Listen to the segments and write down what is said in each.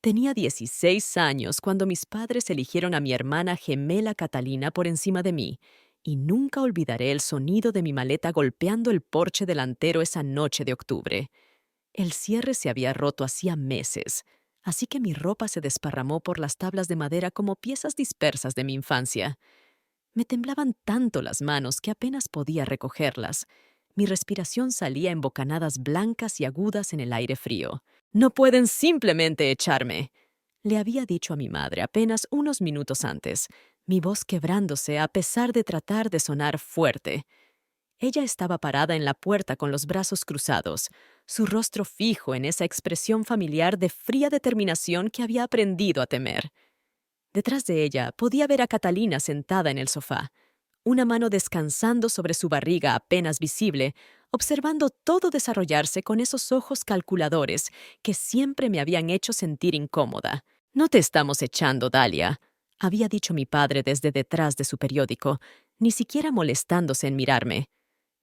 Tenía 16 años cuando mis padres eligieron a mi hermana gemela Catalina por encima de mí, y nunca olvidaré el sonido de mi maleta golpeando el porche delantero esa noche de octubre. El cierre se había roto hacía meses, así que mi ropa se desparramó por las tablas de madera como piezas dispersas de mi infancia. Me temblaban tanto las manos que apenas podía recogerlas. Mi respiración salía en bocanadas blancas y agudas en el aire frío. «No pueden simplemente echarme», le había dicho a mi madre apenas unos minutos antes, mi voz quebrándose a pesar de tratar de sonar fuerte. Ella estaba parada en la puerta con los brazos cruzados, su rostro fijo en esa expresión familiar de fría determinación que había aprendido a temer. Detrás de ella podía ver a Catalina sentada en el sofá, una mano descansando sobre su barriga apenas visible, observando todo desarrollarse con esos ojos calculadores que siempre me habían hecho sentir incómoda. «No te estamos echando, Dalia», había dicho mi padre desde detrás de su periódico, ni siquiera molestándose en mirarme.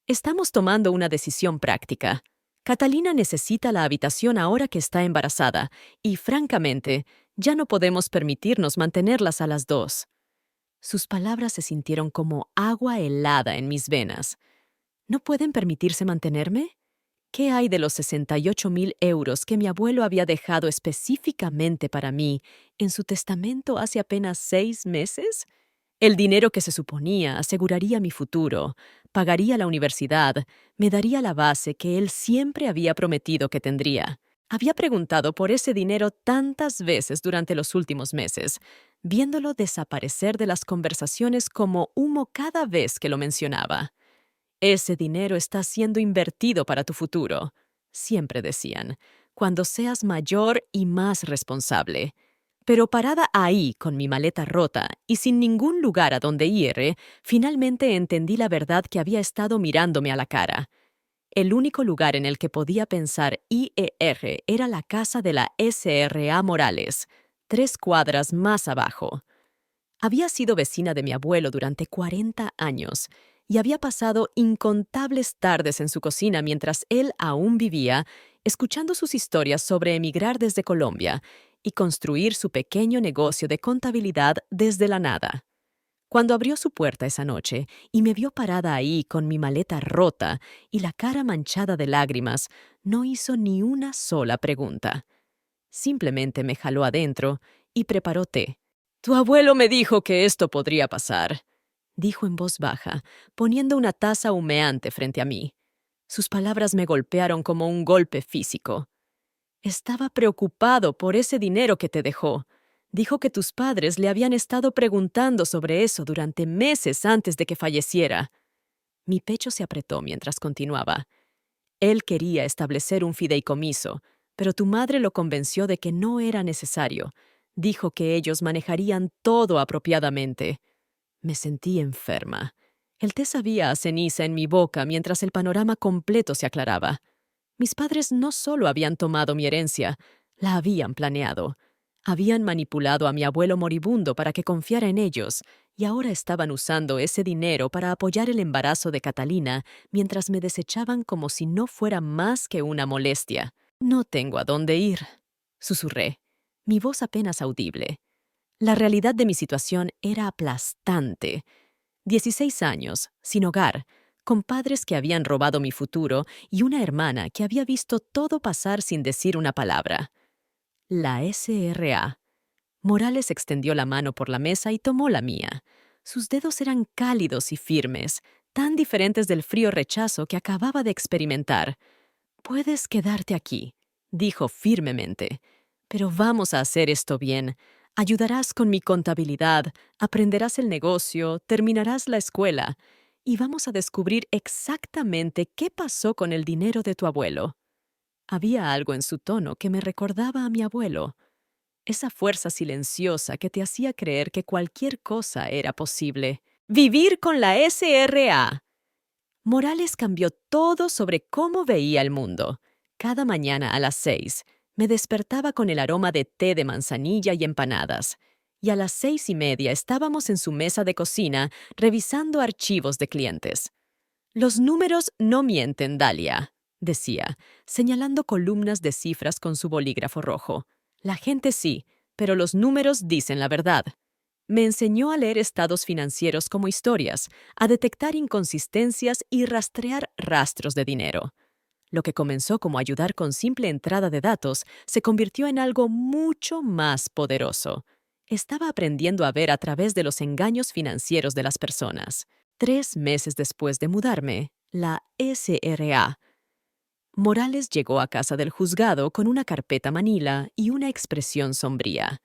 «Estamos tomando una decisión práctica. Catalina necesita la habitación ahora que está embarazada, y, francamente, ya no podemos permitirnos mantenerlas a las dos». Sus palabras se sintieron como agua helada en mis venas. ¿No pueden permitirse mantenerme? ¿Qué hay de los 68.000 euros que mi abuelo había dejado específicamente para mí en su testamento hace apenas 6 meses? El dinero que se suponía aseguraría mi futuro, pagaría la universidad, me daría la base que él siempre había prometido que tendría. Había preguntado por ese dinero tantas veces durante los últimos meses, viéndolo desaparecer de las conversaciones como humo cada vez que lo mencionaba. «Ese dinero está siendo invertido para tu futuro», siempre decían, «cuando seas mayor y más responsable». Pero parada ahí con mi maleta rota y sin ningún lugar a donde ir, finalmente entendí la verdad que había estado mirándome a la cara. El único lugar en el que podía pensar IER era la casa de la SRA Morales, 3 cuadras más abajo. Había sido vecina de mi abuelo durante 40 años y había pasado incontables tardes en su cocina mientras él aún vivía, escuchando sus historias sobre emigrar desde Colombia y construir su pequeño negocio de contabilidad desde la nada. Cuando abrió su puerta esa noche y me vio parada ahí con mi maleta rota y la cara manchada de lágrimas, no hizo ni una sola pregunta. Simplemente me jaló adentro y preparó té. «Tu abuelo me dijo que esto podría pasar», dijo en voz baja, poniendo una taza humeante frente a mí. Sus palabras me golpearon como un golpe físico. «Estaba preocupado por ese dinero que te dejó. Dijo que tus padres le habían estado preguntando sobre eso durante meses antes de que falleciera». Mi pecho se apretó mientras continuaba. «Él quería establecer un fideicomiso, pero tu madre lo convenció de que no era necesario. Dijo que ellos manejarían todo apropiadamente». Me sentí enferma. El té sabía a ceniza en mi boca mientras el panorama completo se aclaraba. Mis padres no solo habían tomado mi herencia, la habían planeado. Habían manipulado a mi abuelo moribundo para que confiara en ellos, y ahora estaban usando ese dinero para apoyar el embarazo de Catalina mientras me desechaban como si no fuera más que una molestia. «No tengo a dónde ir», susurré, mi voz apenas audible. La realidad de mi situación era aplastante. 16 años, sin hogar, con padres que habían robado mi futuro y una hermana que había visto todo pasar sin decir una palabra. La SRA. Morales extendió la mano por la mesa y tomó la mía. Sus dedos eran cálidos y firmes, tan diferentes del frío rechazo que acababa de experimentar. «Puedes quedarte aquí», dijo firmemente. «Pero vamos a hacer esto bien. Ayudarás con mi contabilidad, aprenderás el negocio, terminarás la escuela, y vamos a descubrir exactamente qué pasó con el dinero de tu abuelo». Había algo en su tono que me recordaba a mi abuelo. Esa fuerza silenciosa que te hacía creer que cualquier cosa era posible. «Vivir con la SRA». Morales cambió todo sobre cómo veía el mundo. Cada mañana a las 6 me despertaba con el aroma de té de manzanilla y empanadas, y a las 6:30 estábamos en su mesa de cocina revisando archivos de clientes. «Los números no mienten, Dalia», decía, señalando columnas de cifras con su bolígrafo rojo. La gente sí, pero los números dicen la verdad. Me enseñó a leer estados financieros como historias, a detectar inconsistencias y rastrear rastros de dinero. Lo que comenzó como ayudar con simple entrada de datos se convirtió en algo mucho más poderoso. Estaba aprendiendo a ver a través de los engaños financieros de las personas. 3 meses después de mudarme, la SRA Morales llegó a casa del juzgado con una carpeta manila y una expresión sombría.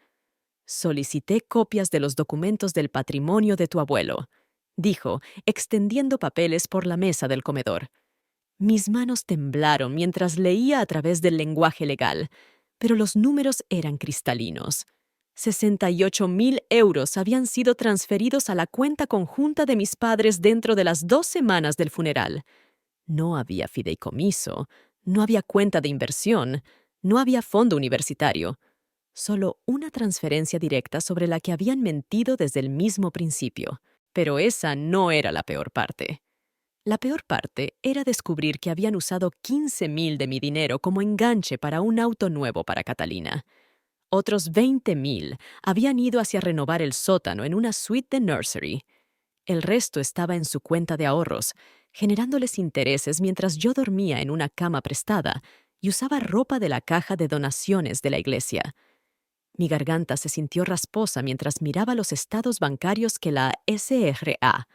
Solicité copias de los documentos del patrimonio de tu abuelo, dijo, extendiendo papeles por la mesa del comedor. Mis manos temblaron mientras leía a través del lenguaje legal, pero los números eran cristalinos. 68.000 euros habían sido transferidos a la cuenta conjunta de mis padres dentro de las 2 semanas del funeral. No había fideicomiso, no había cuenta de inversión, no había fondo universitario. Solo una transferencia directa sobre la que habían mentido desde el mismo principio. Pero esa no era la peor parte. La peor parte era descubrir que habían usado 15.000 de mi dinero como enganche para un auto nuevo para Catalina. Otros 20.000 habían ido hacia renovar el sótano en una suite de nursery. El resto estaba en su cuenta de ahorros, generándoles intereses mientras yo dormía en una cama prestada y usaba ropa de la caja de donaciones de la iglesia. Mi garganta se sintió rasposa mientras miraba los estados bancarios que la SRA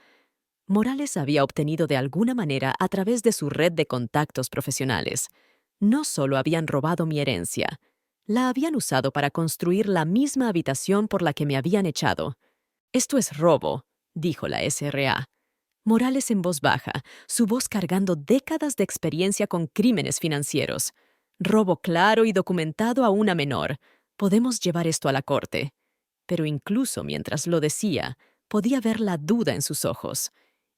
Morales había obtenido de alguna manera a través de su red de contactos profesionales. No solo habían robado mi herencia, la habían usado para construir la misma habitación por la que me habían echado. Esto es robo, dijo la SRA. Morales en voz baja, su voz cargando décadas de experiencia con crímenes financieros. Robo claro y documentado a una menor. Podemos llevar esto a la corte. Pero incluso mientras lo decía, podía ver la duda en sus ojos.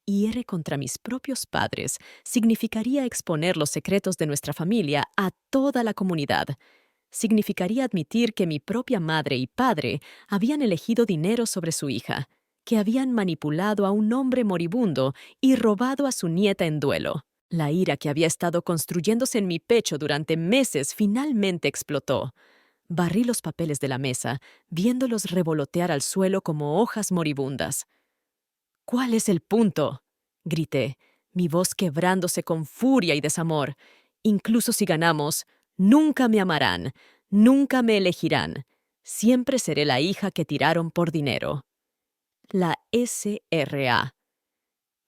Ir contra mis propios padres significaría exponer los secretos de nuestra familia a toda la comunidad. Significaría admitir que mi propia madre y padre habían elegido dinero sobre su hija, que habían manipulado a un hombre moribundo y robado a su nieta en duelo. La ira que había estado construyéndose en mi pecho durante meses finalmente explotó. Barrí los papeles de la mesa, viéndolos revolotear al suelo como hojas moribundas. ¿Cuál es el punto?, grité, mi voz quebrándose con furia y desamor. Incluso si ganamos, nunca me amarán, nunca me elegirán. Siempre seré la hija que tiraron por dinero. La SRA.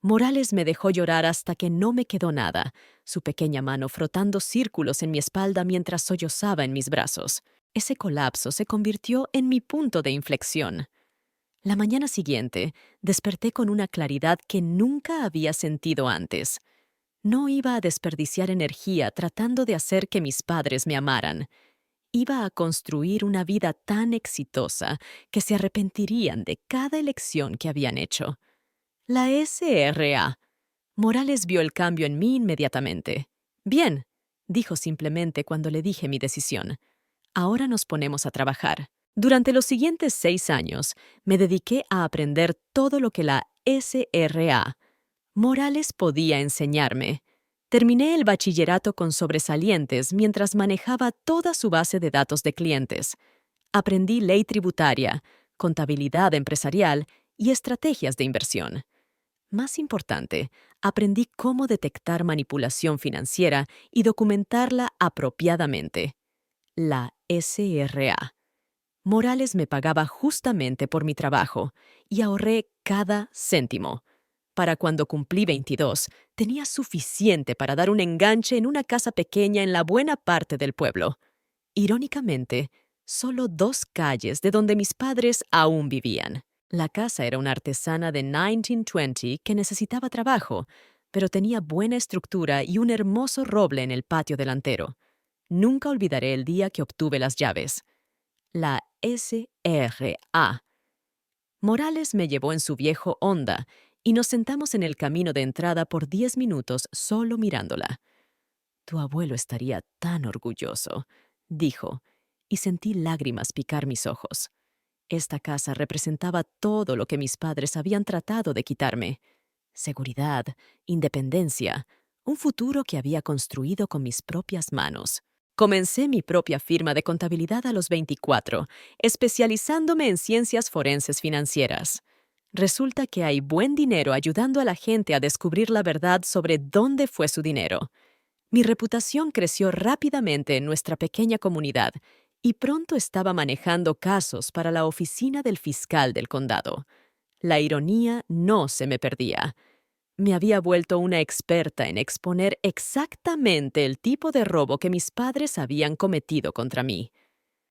Morales me dejó llorar hasta que no me quedó nada, su pequeña mano frotando círculos en mi espalda mientras sollozaba en mis brazos. Ese colapso se convirtió en mi punto de inflexión. La mañana siguiente, desperté con una claridad que nunca había sentido antes. No iba a desperdiciar energía tratando de hacer que mis padres me amaran. Iba a construir una vida tan exitosa que se arrepentirían de cada elección que habían hecho. La SRA. Morales vio el cambio en mí inmediatamente. Bien, dijo simplemente cuando le dije mi decisión. Ahora nos ponemos a trabajar. Durante los siguientes 6 años, me dediqué a aprender todo lo que la SRA Morales podía enseñarme. Terminé el bachillerato con sobresalientes mientras manejaba toda su base de datos de clientes. Aprendí ley tributaria, contabilidad empresarial y estrategias de inversión. Más importante, aprendí cómo detectar manipulación financiera y documentarla apropiadamente. La SRA. Morales me pagaba justamente por mi trabajo y ahorré cada céntimo. Para cuando cumplí 22, tenía suficiente para dar un enganche en una casa pequeña en la buena parte del pueblo. Irónicamente, solo 2 calles de donde mis padres aún vivían. La casa era una artesana de 1920 que necesitaba trabajo, pero tenía buena estructura y un hermoso roble en el patio delantero. Nunca olvidaré el día que obtuve las llaves. La SRA. Morales me llevó en su viejo Honda y nos sentamos en el camino de entrada por 10 minutos solo mirándola. Tu abuelo estaría tan orgulloso, dijo, y sentí lágrimas picar mis ojos. Esta casa representaba todo lo que mis padres habían tratado de quitarme. Seguridad, independencia, un futuro que había construido con mis propias manos. Comencé mi propia firma de contabilidad a los 24, especializándome en ciencias forenses financieras. Resulta que hay buen dinero ayudando a la gente a descubrir la verdad sobre dónde fue su dinero. Mi reputación creció rápidamente en nuestra pequeña comunidad y pronto estaba manejando casos para la oficina del fiscal del condado. La ironía no se me perdía. Me había vuelto una experta en exponer exactamente el tipo de robo que mis padres habían cometido contra mí.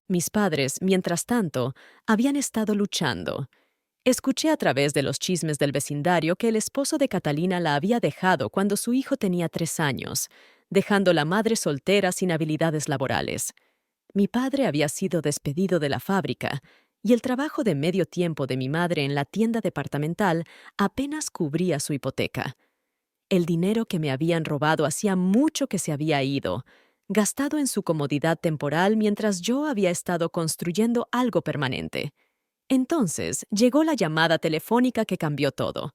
Mis padres, mientras tanto, habían estado luchando. Escuché a través de los chismes del vecindario que el esposo de Catalina la había dejado cuando su hijo tenía 3 años, dejando la madre soltera sin habilidades laborales. Mi padre había sido despedido de la fábrica y el trabajo de medio tiempo de mi madre en la tienda departamental apenas cubría su hipoteca. El dinero que me habían robado hacía mucho que se había ido, gastado en su comodidad temporal mientras yo había estado construyendo algo permanente. Entonces llegó la llamada telefónica que cambió todo.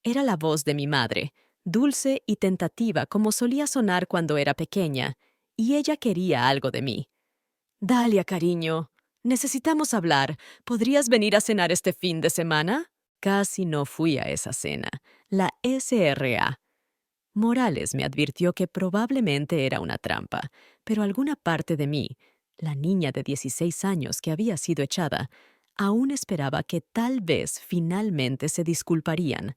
Era la voz de mi madre, dulce y tentativa como solía sonar cuando era pequeña, y ella quería algo de mí. Dalia, cariño, necesitamos hablar. ¿Podrías venir a cenar este fin de semana? Casi no fui a esa cena. La SRA. Morales me advirtió que probablemente era una trampa, pero alguna parte de mí, la niña de 16 años que había sido echada, aún esperaba que tal vez finalmente se disculparían.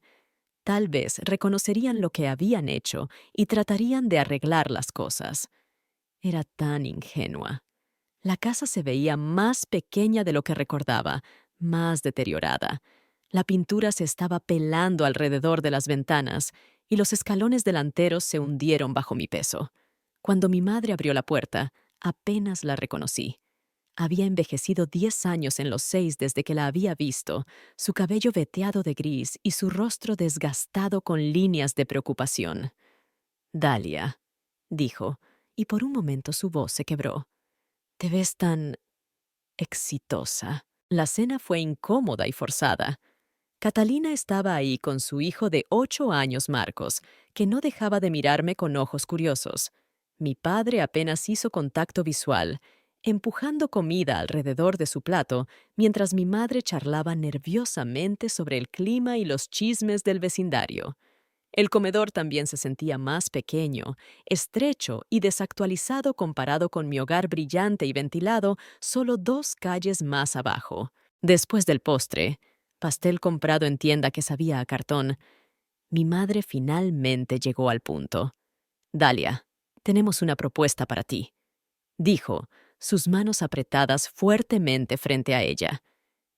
Tal vez reconocerían lo que habían hecho y tratarían de arreglar las cosas. Era tan ingenua. La casa se veía más pequeña de lo que recordaba, más deteriorada. La pintura se estaba pelando alrededor de las ventanas y los escalones delanteros se hundieron bajo mi peso. Cuando mi madre abrió la puerta, apenas la reconocí. Había envejecido 10 años en los 6 desde que la había visto, su cabello veteado de gris y su rostro desgastado con líneas de preocupación. «Dalia», dijo, y por un momento su voz se quebró. «Te ves tan exitosa». La cena fue incómoda y forzada. Catalina estaba ahí con su hijo de 8 años, Marcos, que no dejaba de mirarme con ojos curiosos. Mi padre apenas hizo contacto visual, empujando comida alrededor de su plato, mientras mi madre charlaba nerviosamente sobre el clima y los chismes del vecindario. El comedor también se sentía más pequeño, estrecho y desactualizado comparado con mi hogar brillante y ventilado solo 2 calles más abajo. Después del postre, pastel comprado en tienda que sabía a cartón, mi madre finalmente llegó al punto. «Dalia, tenemos una propuesta para ti», dijo, sus manos apretadas fuertemente frente a ella.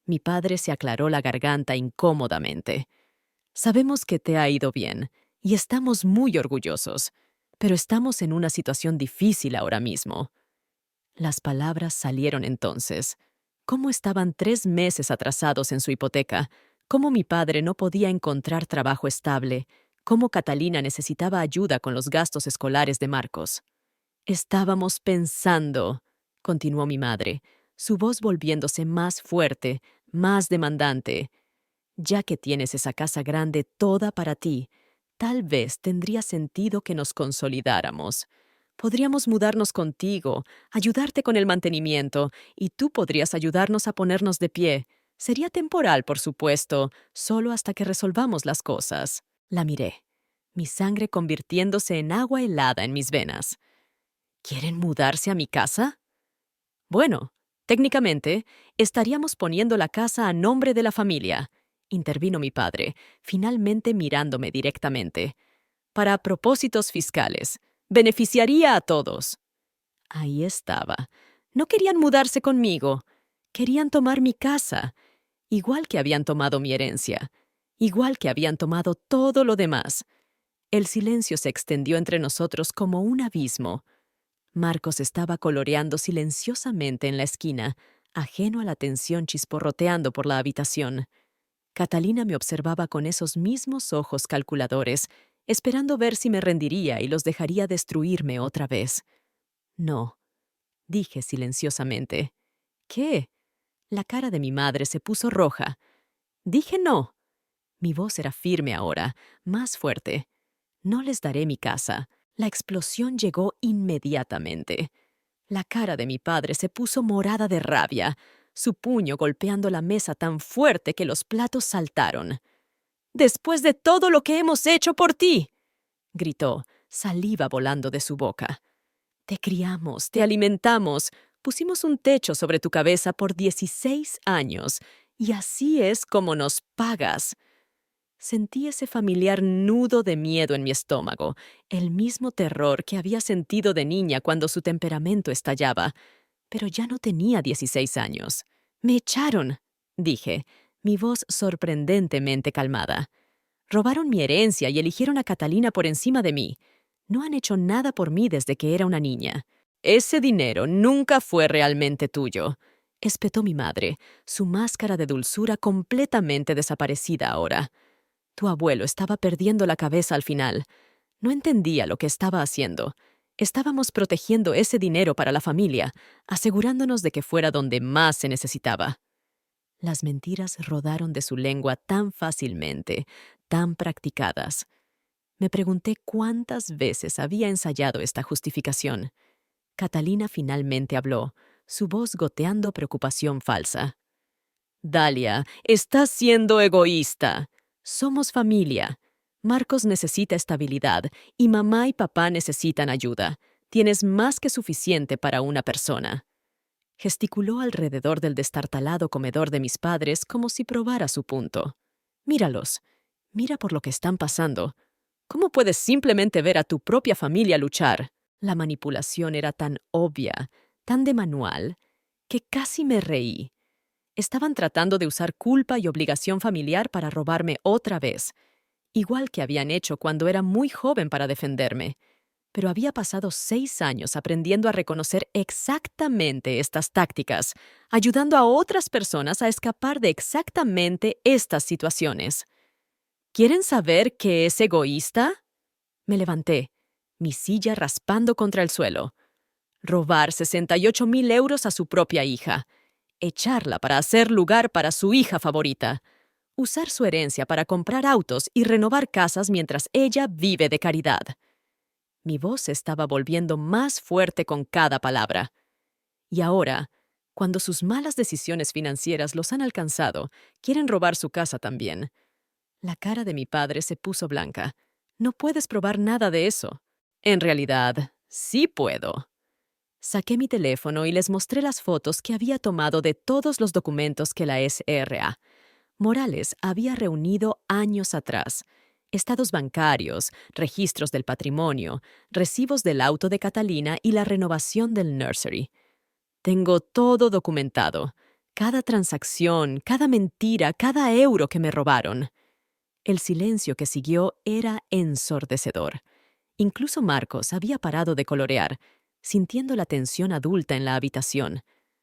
Mi padre se aclaró la garganta incómodamente. «Sabemos que te ha ido bien y estamos muy orgullosos, pero estamos en una situación difícil ahora mismo». Las palabras salieron entonces. Cómo estaban 3 meses atrasados en su hipoteca, cómo mi padre no podía encontrar trabajo estable, cómo Catalina necesitaba ayuda con los gastos escolares de Marcos. «Estábamos pensando», continuó mi madre, su voz volviéndose más fuerte, más demandante. «Ya que tienes esa casa grande toda para ti, tal vez tendría sentido que nos consolidáramos. Podríamos mudarnos contigo, ayudarte con el mantenimiento, y tú podrías ayudarnos a ponernos de pie. Sería temporal, por supuesto, solo hasta que resolvamos las cosas». La miré, mi sangre convirtiéndose en agua helada en mis venas. «¿Quieren mudarse a mi casa?» «Bueno, técnicamente, estaríamos poniendo la casa a nombre de la familia», intervino mi padre, finalmente mirándome directamente. «Para propósitos fiscales. Beneficiaría a todos». Ahí estaba. No querían mudarse conmigo. Querían tomar mi casa, igual que habían tomado mi herencia, igual que habían tomado todo lo demás. El silencio se extendió entre nosotros como un abismo. Marcos estaba coloreando silenciosamente en la esquina, ajeno a la tensión chisporroteando por la habitación. Catalina me observaba con esos mismos ojos calculadores, esperando ver si me rendiría y los dejaría destruirme otra vez. «No», dije silenciosamente. «¿Qué?» La cara de mi madre se puso roja. Dije no. Mi voz era firme ahora, más fuerte. «No les daré mi casa». La explosión llegó inmediatamente. La cara de mi padre se puso morada de rabia, su puño golpeando la mesa tan fuerte que los platos saltaron. «Después de todo lo que hemos hecho por ti», gritó, saliva volando de su boca. «Te criamos, te alimentamos, pusimos un techo sobre tu cabeza por 16 años, y así es como nos pagas». Sentí ese familiar nudo de miedo en mi estómago, el mismo terror que había sentido de niña cuando su temperamento estallaba. Pero ya no tenía 16 años. «Me echaron», dije, mi voz sorprendentemente calmada. «Robaron mi herencia y eligieron a Catalina por encima de mí. No han hecho nada por mí desde que era una niña. Ese dinero nunca fue realmente tuyo», espetó mi madre, su máscara de dulzura completamente desaparecida ahora. «Tu abuelo estaba perdiendo la cabeza al final. No entendía lo que estaba haciendo. Estábamos protegiendo ese dinero para la familia, asegurándonos de que fuera donde más se necesitaba». Las mentiras rodaron de su lengua tan fácilmente, tan practicadas. Me pregunté cuántas veces había ensayado esta justificación. Catalina finalmente habló, su voz goteando preocupación falsa. «Dalia, estás siendo egoísta. Somos familia. Marcos necesita estabilidad y mamá y papá necesitan ayuda. Tienes más que suficiente para una persona». Gesticuló alrededor del destartalado comedor de mis padres como si probara su punto. «Míralos. Mira por lo que están pasando. ¿Cómo puedes simplemente ver a tu propia familia luchar?» La manipulación era tan obvia, tan de manual, que casi me reí. Estaban tratando de usar culpa y obligación familiar para robarme otra vez, igual que habían hecho cuando era muy joven para defenderme. Pero había pasado 6 años aprendiendo a reconocer exactamente estas tácticas, ayudando a otras personas a escapar de exactamente estas situaciones. ¿Quieren saber qué es egoísta? Me levanté, mi silla raspando contra el suelo. Robar 68,000 euros a su propia hija. Echarla para hacer lugar para su hija favorita. Usar su herencia para comprar autos y renovar casas mientras ella vive de caridad. Mi voz se estaba volviendo más fuerte con cada palabra. Y ahora, cuando sus malas decisiones financieras los han alcanzado, quieren robar su casa también. La cara de mi padre se puso blanca. «No puedes probar nada de eso». «En realidad, sí puedo». Saqué mi teléfono y les mostré las fotos que había tomado de todos los documentos que la SRA Morales había reunido años atrás. Estados bancarios, registros del patrimonio, recibos del auto de Catalina y la renovación del nursery. Tengo todo documentado. Cada transacción, cada mentira, cada euro que me robaron. El silencio que siguió era ensordecedor. Incluso Marcos había parado de colorear, sintiendo la tensión adulta en la habitación.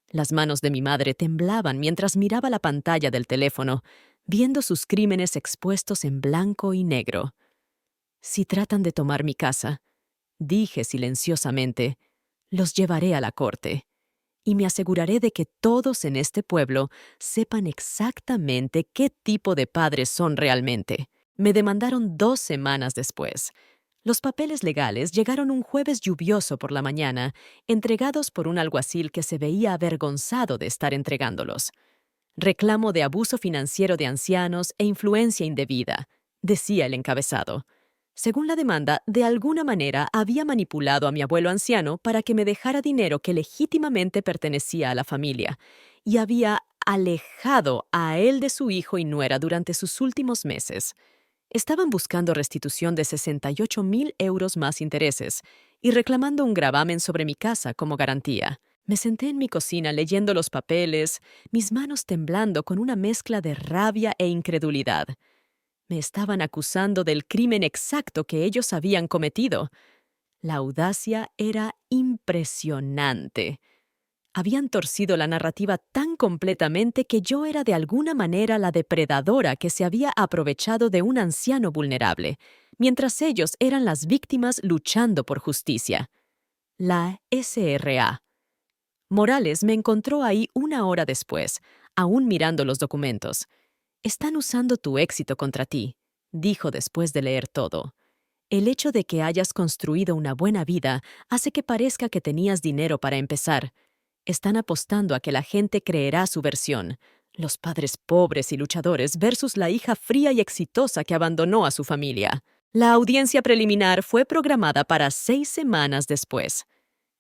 Las manos de mi madre temblaban mientras miraba la pantalla del teléfono, viendo sus crímenes expuestos en blanco y negro. «Si tratan de tomar mi casa», dije silenciosamente, «los llevaré a la corte. Y me aseguraré de que todos en este pueblo sepan exactamente qué tipo de padres son realmente». Me demandaron 2 semanas después. Los papeles legales llegaron un jueves lluvioso por la mañana, entregados por un alguacil que se veía avergonzado de estar entregándolos. «Reclamo de abuso financiero de ancianos e influencia indebida», decía el encabezado. Según la demanda, de alguna manera había manipulado a mi abuelo anciano para que me dejara dinero que legítimamente pertenecía a la familia, y había alejado a él de su hijo y nuera durante sus últimos meses. Estaban buscando restitución de 68,000 euros más intereses y reclamando un gravamen sobre mi casa como garantía. Me senté en mi cocina leyendo los papeles, mis manos temblando con una mezcla de rabia e incredulidad. Me estaban acusando del crimen exacto que ellos habían cometido. La audacia era impresionante. Habían torcido la narrativa tan completamente que yo era de alguna manera la depredadora que se había aprovechado de un anciano vulnerable, mientras ellos eran las víctimas luchando por justicia. La SRA. Morales me encontró ahí 1 hora después, aún mirando los documentos. «Están usando tu éxito contra ti», dijo después de leer todo. El hecho de que hayas construido una buena vida hace que parezca que tenías dinero para empezar. Están apostando a que la gente creerá su versión. Los padres pobres y luchadores versus la hija fría y exitosa que abandonó a su familia. La audiencia preliminar fue programada para 6 semanas después.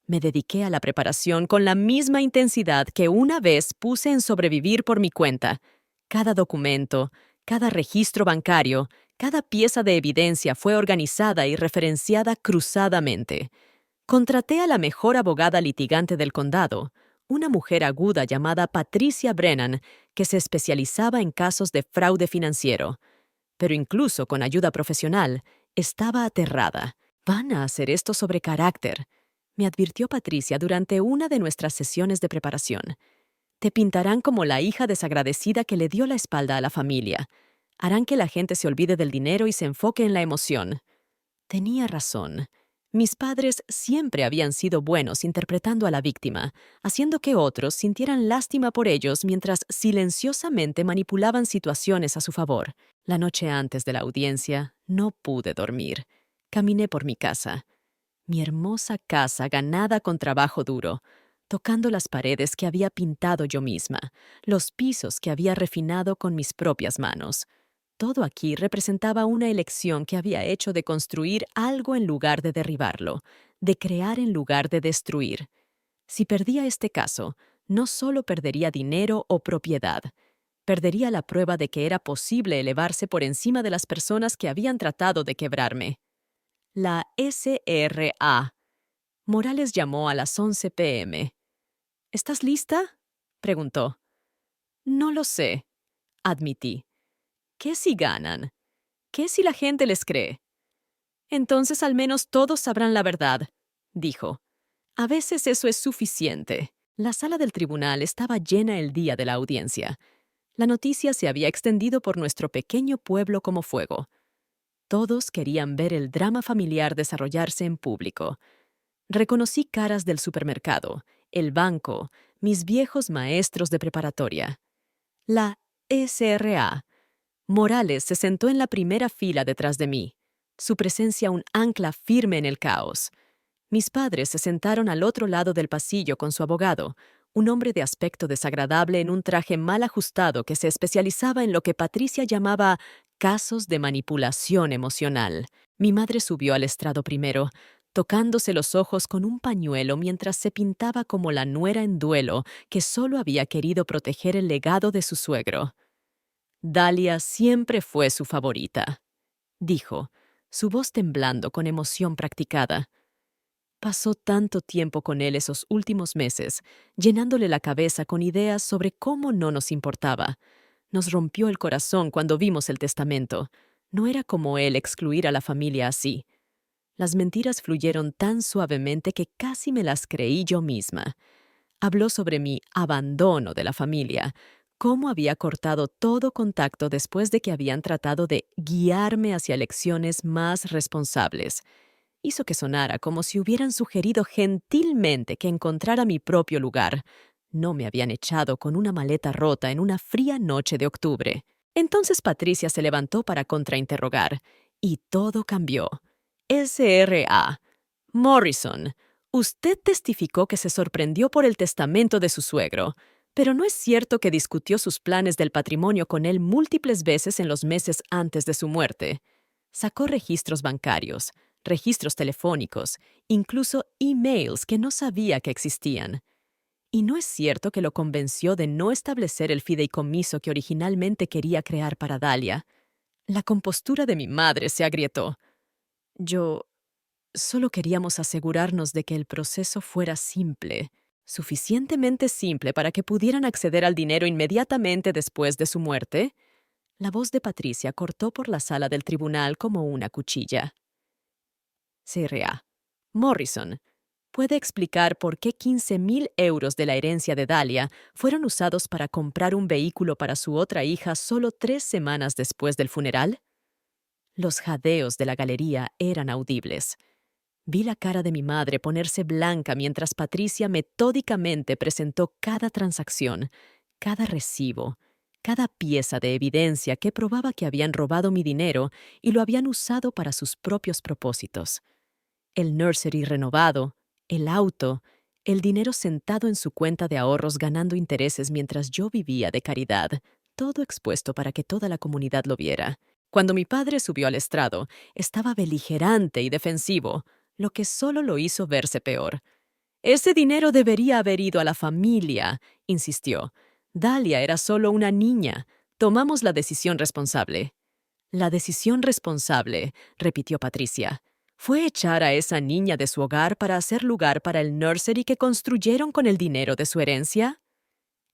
Me dediqué a la preparación con la misma intensidad que una vez puse en sobrevivir por mi cuenta. Cada documento, cada registro bancario, cada pieza de evidencia fue organizada y referenciada cruzadamente. Contraté a la mejor abogada litigante del condado, una mujer aguda llamada Patricia Brennan, que se especializaba en casos de fraude financiero. Pero incluso con ayuda profesional, estaba aterrada. Van a hacer esto sobre carácter, me advirtió Patricia durante una de nuestras sesiones de preparación. Te pintarán como la hija desagradecida que le dio la espalda a la familia. Harán que la gente se olvide del dinero y se enfoque en la emoción. Tenía razón. Mis padres siempre habían sido buenos interpretando a la víctima, haciendo que otros sintieran lástima por ellos mientras silenciosamente manipulaban situaciones a su favor. La noche antes de la audiencia, no pude dormir. Caminé por mi casa. Mi hermosa casa ganada con trabajo duro, tocando las paredes que había pintado yo misma, los pisos que había refinado con mis propias manos. Todo aquí representaba una elección que había hecho de construir algo en lugar de derribarlo, de crear en lugar de destruir. Si perdía este caso, no solo perdería dinero o propiedad, perdería la prueba de que era posible elevarse por encima de las personas que habían tratado de quebrarme. La SRA. Morales llamó a las 11 p.m. ¿Estás lista?, preguntó. No lo sé, admití. ¿Qué si ganan? ¿Qué si la gente les cree? Entonces al menos todos sabrán la verdad, dijo. A veces eso es suficiente. La sala del tribunal estaba llena el día de la audiencia. La noticia se había extendido por nuestro pequeño pueblo como fuego. Todos querían ver el drama familiar desarrollarse en público. Reconocí caras del supermercado, el banco, mis viejos maestros de preparatoria. La SRA. Morales se sentó en la primera fila detrás de mí, su presencia un ancla firme en el caos. Mis padres se sentaron al otro lado del pasillo con su abogado, un hombre de aspecto desagradable en un traje mal ajustado que se especializaba en lo que Patricia llamaba casos de manipulación emocional. Mi madre subió al estrado primero, tocándose los ojos con un pañuelo mientras se pintaba como la nuera en duelo que solo había querido proteger el legado de su suegro. Dalia siempre fue su favorita, dijo, su voz temblando con emoción practicada. Pasó tanto tiempo con él esos últimos meses, llenándole la cabeza con ideas sobre cómo no nos importaba. Nos rompió el corazón cuando vimos el testamento. No era como él excluir a la familia así. Las mentiras fluyeron tan suavemente que casi me las creí yo misma. Habló sobre mi abandono de la familia, cómo había cortado todo contacto después de que habían tratado de guiarme hacia elecciones más responsables. Hizo que sonara como si hubieran sugerido gentilmente que encontrara mi propio lugar. No me habían echado con una maleta rota en una fría noche de octubre. Entonces Patricia se levantó para contrainterrogar, y todo cambió. SRA. Morrison, usted testificó que se sorprendió por el testamento de su suegro, pero ¿no es cierto que discutió sus planes del patrimonio con él múltiples veces en los meses antes de su muerte? Sacó registros bancarios, registros telefónicos, incluso emails que no sabía que existían. ¿Y no es cierto que lo convenció de no establecer el fideicomiso que originalmente quería crear para Dalia? La compostura de mi madre se agrietó. Solo queríamos asegurarnos de que el proceso fuera simple, suficientemente simple para que pudieran acceder al dinero inmediatamente después de su muerte. La voz de Patricia cortó por la sala del tribunal como una cuchilla. CRA. Morrison, ¿puede explicar por qué 15,000 euros de la herencia de Dalia fueron usados para comprar un vehículo para su otra hija solo 3 semanas después del funeral? Los jadeos de la galería eran audibles. Vi la cara de mi madre ponerse blanca mientras Patricia metódicamente presentó cada transacción, cada recibo, cada pieza de evidencia que probaba que habían robado mi dinero y lo habían usado para sus propios propósitos. El nursery renovado, el auto, el dinero sentado en su cuenta de ahorros ganando intereses mientras yo vivía de caridad, todo expuesto para que toda la comunidad lo viera. Cuando mi padre subió al estrado, estaba beligerante y defensivo, lo que solo lo hizo verse peor. Ese dinero debería haber ido a la familia, insistió. Dalia era solo una niña. Tomamos la decisión responsable. La decisión responsable, repitió Patricia, fue echar a esa niña de su hogar para hacer lugar para el nursery que construyeron con el dinero de su herencia.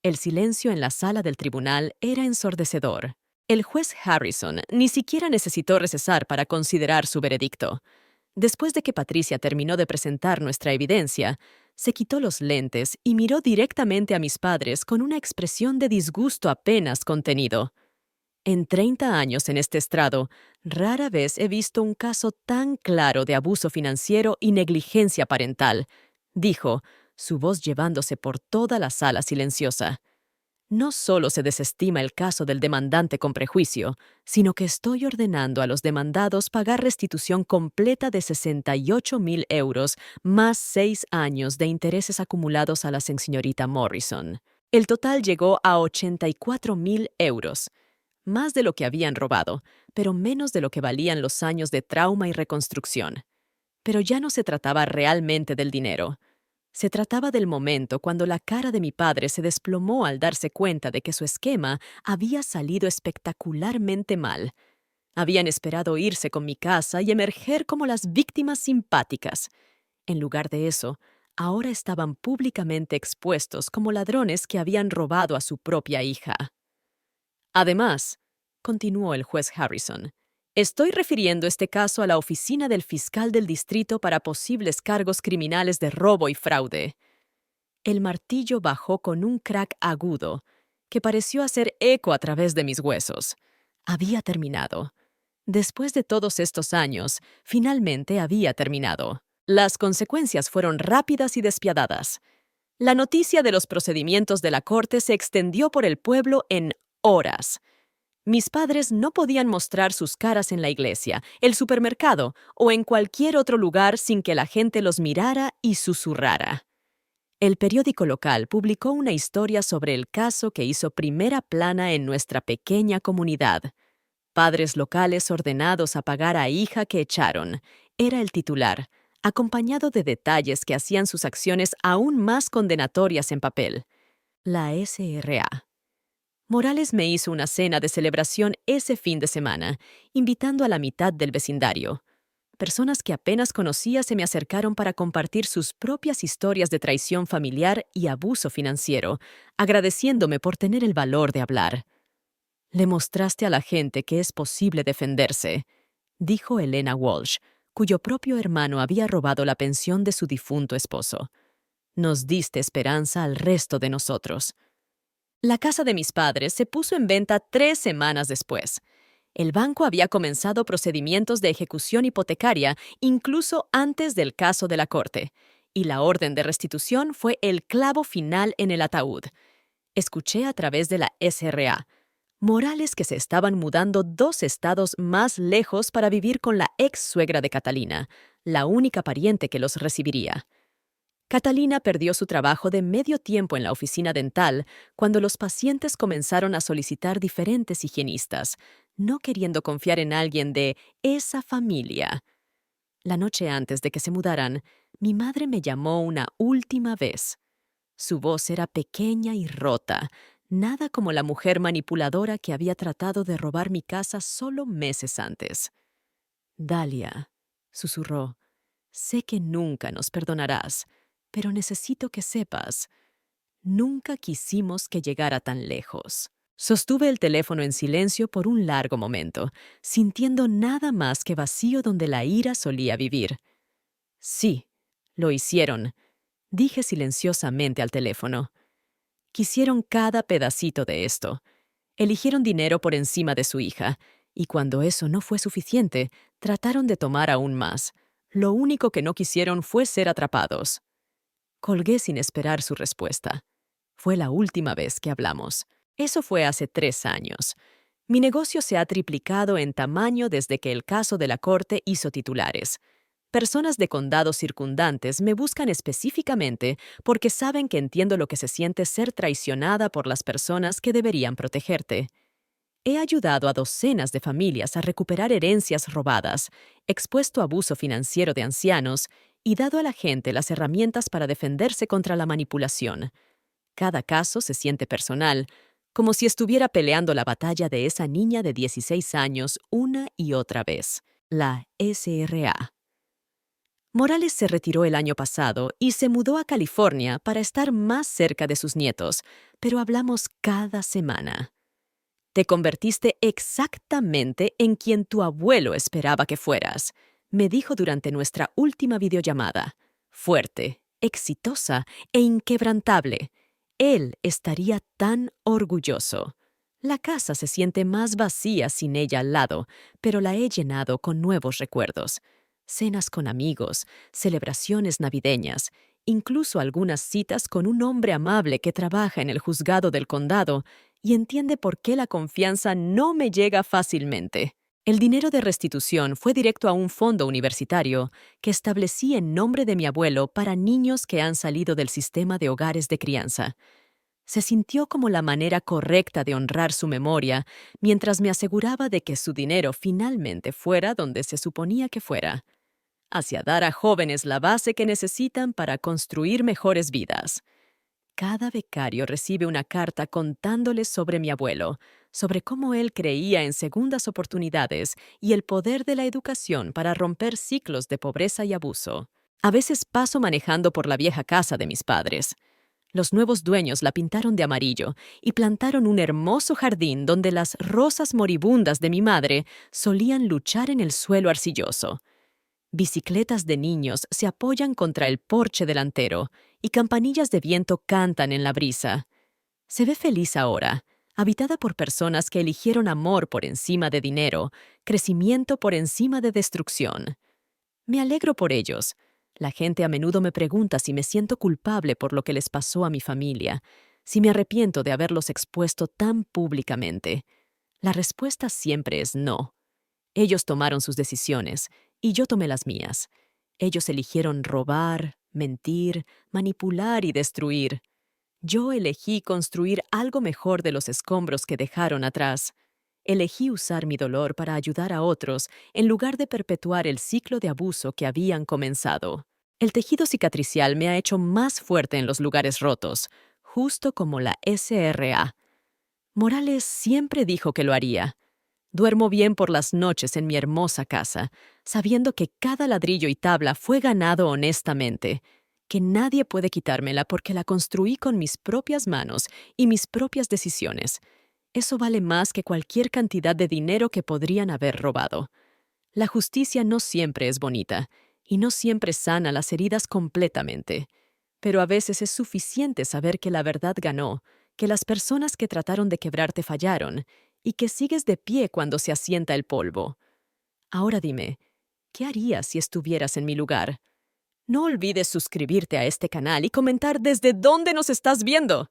El silencio en la sala del tribunal era ensordecedor. El juez Harrison ni siquiera necesitó recesar para considerar su veredicto. Después de que Patricia terminó de presentar nuestra evidencia, se quitó los lentes y miró directamente a mis padres con una expresión de disgusto apenas contenido. En 30 años en este estrado, rara vez he visto un caso tan claro de abuso financiero y negligencia parental, dijo, su voz llevándose por toda la sala silenciosa. No solo se desestima el caso del demandante con prejuicio, sino que estoy ordenando a los demandados pagar restitución completa de 68,000 euros más 6 años de intereses acumulados a la señorita Morrison. El total llegó a 84,000 euros, más de lo que habían robado, pero menos de lo que valían los años de trauma y reconstrucción. Pero ya no se trataba realmente del dinero. Se trataba del momento cuando la cara de mi padre se desplomó al darse cuenta de que su esquema había salido espectacularmente mal. Habían esperado irse con mi casa y emerger como las víctimas simpáticas. En lugar de eso, ahora estaban públicamente expuestos como ladrones que habían robado a su propia hija. Además, continuó el juez Harrison, estoy refiriendo este caso a la oficina del fiscal del distrito para posibles cargos criminales de robo y fraude. El martillo bajó con un crack agudo, que pareció hacer eco a través de mis huesos. Había terminado. Después de todos estos años, finalmente había terminado. Las consecuencias fueron rápidas y despiadadas. La noticia de los procedimientos de la corte se extendió por el pueblo en horas. Mis padres no podían mostrar sus caras en la iglesia, el supermercado o en cualquier otro lugar sin que la gente los mirara y susurrara. El periódico local publicó una historia sobre el caso que hizo primera plana en nuestra pequeña comunidad. Padres locales ordenados a pagar a hija que echaron, era el titular, acompañado de detalles que hacían sus acciones aún más condenatorias en papel. La SRA. Morales me hizo una cena de celebración ese fin de semana, invitando a la mitad del vecindario. Personas que apenas conocía se me acercaron para compartir sus propias historias de traición familiar y abuso financiero, agradeciéndome por tener el valor de hablar. Le mostraste a la gente que es posible defenderse, dijo Elena Walsh, cuyo propio hermano había robado la pensión de su difunto esposo. Nos diste esperanza al resto de nosotros. La casa de mis padres se puso en venta 3 semanas después. El banco había comenzado procedimientos de ejecución hipotecaria incluso antes del caso de la corte, y la orden de restitución fue el clavo final en el ataúd. Escuché a través de la SRA. Morales que se estaban mudando 2 estados más lejos para vivir con la ex suegra de Catalina, la única pariente que los recibiría. Catalina perdió su trabajo de medio tiempo en la oficina dental cuando los pacientes comenzaron a solicitar diferentes higienistas, no queriendo confiar en alguien de esa familia. La noche antes de que se mudaran, mi madre me llamó una última vez. Su voz era pequeña y rota, nada como la mujer manipuladora que había tratado de robar mi casa solo meses antes. Dalia, susurró, sé que nunca nos perdonarás, pero necesito que sepas, nunca quisimos que llegara tan lejos. Sostuve el teléfono en silencio por un largo momento, sintiendo nada más que vacío donde la ira solía vivir. Sí, lo hicieron, dije silenciosamente al teléfono. Quisieron cada pedacito de esto. Eligieron dinero por encima de su hija, y cuando eso no fue suficiente, trataron de tomar aún más. Lo único que no quisieron fue ser atrapados. Colgué sin esperar su respuesta. Fue la última vez que hablamos. Eso fue hace 3 años. Mi negocio se ha triplicado en tamaño desde que el caso de la corte hizo titulares. Personas de condados circundantes me buscan específicamente porque saben que entiendo lo que se siente ser traicionada por las personas que deberían protegerte. He ayudado a docenas de familias a recuperar herencias robadas, expuesto abuso financiero de ancianos y dado a la gente las herramientas para defenderse contra la manipulación. Cada caso se siente personal, como si estuviera peleando la batalla de esa niña de 16 años una y otra vez, la SRA. Morales se retiró el año pasado y se mudó a California para estar más cerca de sus nietos, pero hablamos cada semana. Te convertiste exactamente en quien tu abuelo esperaba que fueras, me dijo durante nuestra última videollamada. Fuerte, exitosa e inquebrantable. Él estaría tan orgulloso. La casa se siente más vacía sin ella al lado, pero la he llenado con nuevos recuerdos. Cenas con amigos, celebraciones navideñas, incluso algunas citas con un hombre amable que trabaja en el juzgado del condado y entiende por qué la confianza no me llega fácilmente. El dinero de restitución fue directo a un fondo universitario que establecí en nombre de mi abuelo para niños que han salido del sistema de hogares de crianza. Se sintió como la manera correcta de honrar su memoria mientras me aseguraba de que su dinero finalmente fuera donde se suponía que fuera, hacia dar a jóvenes la base que necesitan para construir mejores vidas. Cada becario recibe una carta contándoles sobre mi abuelo, sobre cómo él creía en segundas oportunidades y el poder de la educación para romper ciclos de pobreza y abuso. A veces paso manejando por la vieja casa de mis padres. Los nuevos dueños la pintaron de amarillo y plantaron un hermoso jardín donde las rosas moribundas de mi madre solían luchar en el suelo arcilloso. Bicicletas de niños se apoyan contra el porche delantero y campanillas de viento cantan en la brisa. Se ve feliz ahora, habitada por personas que eligieron amor por encima de dinero, crecimiento por encima de destrucción. Me alegro por ellos. La gente a menudo me pregunta si me siento culpable por lo que les pasó a mi familia, si me arrepiento de haberlos expuesto tan públicamente. La respuesta siempre es no. Ellos tomaron sus decisiones y yo tomé las mías. Ellos eligieron robar, mentir, manipular y destruir. Yo elegí construir algo mejor de los escombros que dejaron atrás. Elegí usar mi dolor para ayudar a otros en lugar de perpetuar el ciclo de abuso que habían comenzado. El tejido cicatricial me ha hecho más fuerte en los lugares rotos, justo como la SRA. Morales siempre dijo que lo haría. Duermo bien por las noches en mi hermosa casa, sabiendo que cada ladrillo y tabla fue ganado honestamente, que nadie puede quitármela porque la construí con mis propias manos y mis propias decisiones. Eso vale más que cualquier cantidad de dinero que podrían haber robado. La justicia no siempre es bonita y no siempre sana las heridas completamente, pero a veces es suficiente saber que la verdad ganó, que las personas que trataron de quebrarte fallaron y que sigues de pie cuando se asienta el polvo. Ahora dime, ¿qué harías si estuvieras en mi lugar? No olvides suscribirte a este canal y comentar desde dónde nos estás viendo.